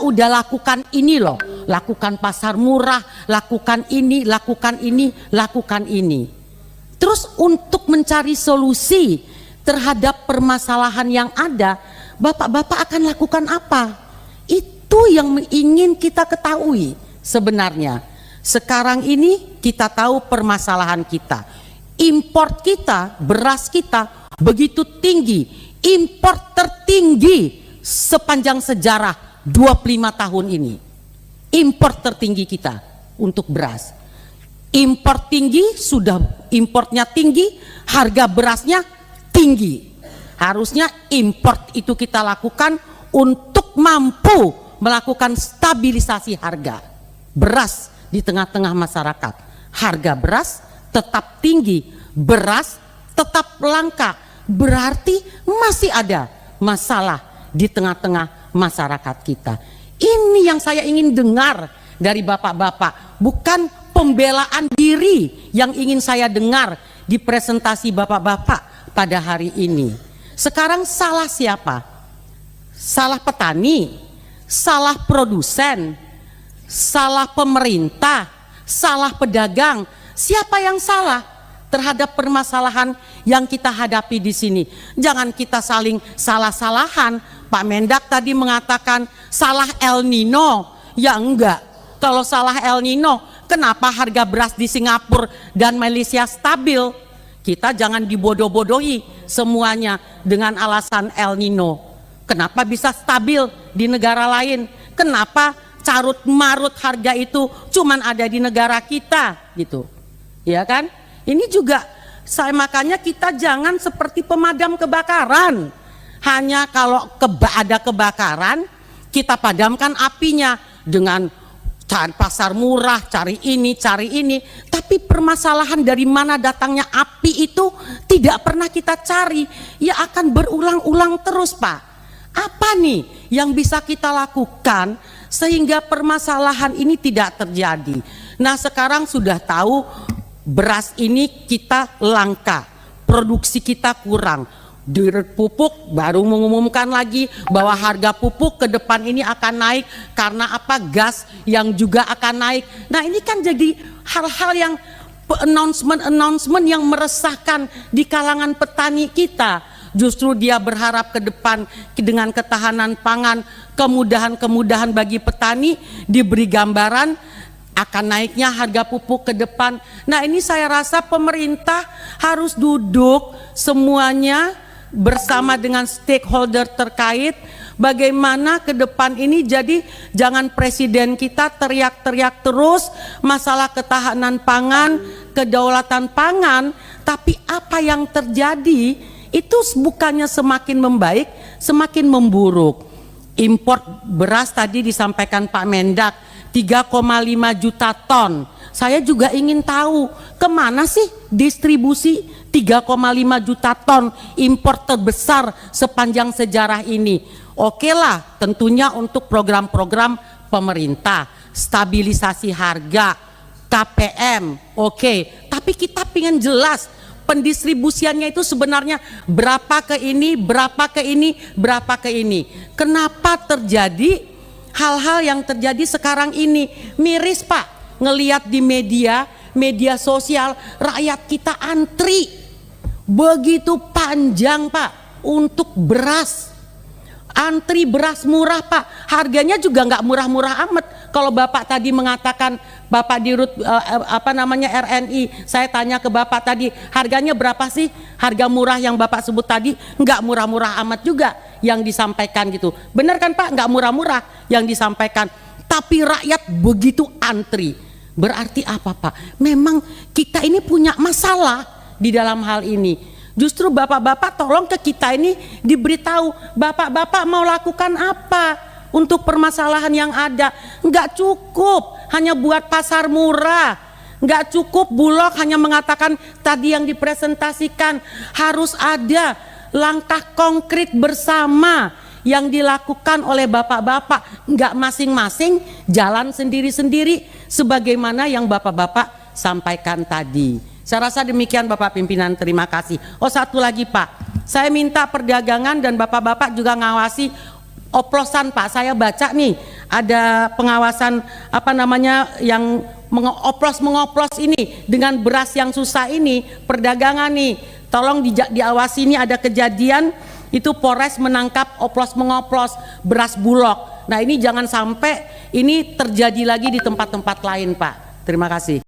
udah lakukan ini loh, lakukan pasar murah, lakukan ini, lakukan ini, lakukan ini. Terus untuk mencari solusi terhadap permasalahan yang ada, bapak-bapak akan lakukan apa? Itu yang ingin kita ketahui sebenarnya. Sekarang ini kita tahu permasalahan kita. Import kita, beras kita begitu tinggi, import tertinggi sepanjang sejarah 25 tahun ini. Import tertinggi kita untuk beras. Import tinggi, sudah importnya tinggi, harga berasnya tinggi. Harusnya import itu kita lakukan untuk mampu melakukan stabilisasi harga beras di tengah-tengah masyarakat. Harga beras tetap tinggi, beras tetap langka, berarti masih ada masalah di tengah-tengah masyarakat kita. Ini yang saya ingin dengar dari bapak-bapak, bukan pembelaan diri yang ingin saya dengar di presentasi bapak-bapak pada hari ini. Sekarang salah siapa? Salah petani, salah produsen, salah pemerintah, salah pedagang. Siapa yang salah terhadap permasalahan yang kita hadapi di sini? Jangan kita saling salah-salahan. Pak Mendak tadi mengatakan salah El Nino. Ya enggak. Kalau salah El Nino, kenapa harga beras di Singapura dan Malaysia stabil? Kita jangan dibodoh-bodohi semuanya dengan alasan El Nino. Kenapa bisa stabil di negara lain? Kenapa carut marut harga itu cuman ada di negara kita gitu? Ya kan? Ini juga makanya kita jangan seperti pemadam kebakaran. Hanya kalau ada kebakaran, kita padamkan apinya dengan cari pasar murah, cari ini, tapi permasalahan dari mana datangnya api itu tidak pernah kita cari. Ya akan berulang-ulang terus, Pak. Apa nih yang bisa kita lakukan sehingga permasalahan ini tidak terjadi? Nah, sekarang sudah tahu beras ini kita langka, produksi kita kurang. Dirut Pupuk baru mengumumkan lagi bahwa harga pupuk ke depan ini akan naik karena apa? Gas yang juga akan naik. Nah, ini kan jadi hal-hal yang announcement yang meresahkan di kalangan petani kita. Justru dia berharap ke depan dengan ketahanan pangan, kemudahan-kemudahan bagi petani, diberi gambaran akan naiknya harga pupuk ke depan. Nah, ini saya rasa pemerintah harus duduk semuanya bersama dengan stakeholder terkait bagaimana ke depan ini. Jadi jangan presiden kita teriak-teriak terus masalah ketahanan pangan, kedaulatan pangan, tapi apa yang terjadi itu bukannya semakin membaik, semakin memburuk. Import beras tadi disampaikan Pak Mendak 3,5 juta ton. Saya juga ingin tahu kemana sih distribusi 3,5 juta ton impor terbesar sepanjang sejarah ini. Oke lah, tentunya untuk program-program pemerintah, stabilisasi harga, KPM, oke. Tapi kita ingin jelas pendistribusiannya itu sebenarnya berapa ke ini, berapa ke ini, berapa ke ini. Kenapa terjadi hal-hal yang terjadi sekarang ini? Miris, Pak, ngelihat di media sosial rakyat kita antri begitu panjang, Pak, untuk beras. Antri beras murah, Pak, harganya juga nggak murah-murah amat. Kalau Bapak tadi mengatakan, Bapak Dirut RNI, saya tanya ke Bapak tadi, harganya berapa sih? Harga murah yang Bapak sebut tadi nggak murah-murah amat juga yang disampaikan gitu. Benar kan, Pak? Nggak murah-murah yang disampaikan. Tapi rakyat begitu antri. Berarti apa, Pak? Memang kita ini punya masalah di dalam hal ini. Justru bapak-bapak tolong ke kita ini diberitahu, bapak-bapak mau lakukan apa untuk permasalahan yang ada. Nggak cukup hanya buat pasar murah, nggak cukup Bulog hanya mengatakan tadi yang dipresentasikan. Harus ada langkah konkret bersama yang dilakukan oleh bapak-bapak, nggak masing-masing jalan sendiri-sendiri sebagaimana yang bapak-bapak sampaikan tadi. Saya rasa demikian Bapak Pimpinan, terima kasih. Oh, satu lagi, Pak, saya minta perdagangan dan bapak-bapak juga ngawasi oplosan Pak, saya baca nih ada pengawasan apa namanya yang mengoplos ini dengan beras yang susah ini, perdagangan nih, tolong diawasi. Ini ada kejadian itu Polres menangkap oplos mengoplos beras Bulog. Nah ini jangan sampai ini terjadi lagi di tempat-tempat lain Pak. Terima kasih.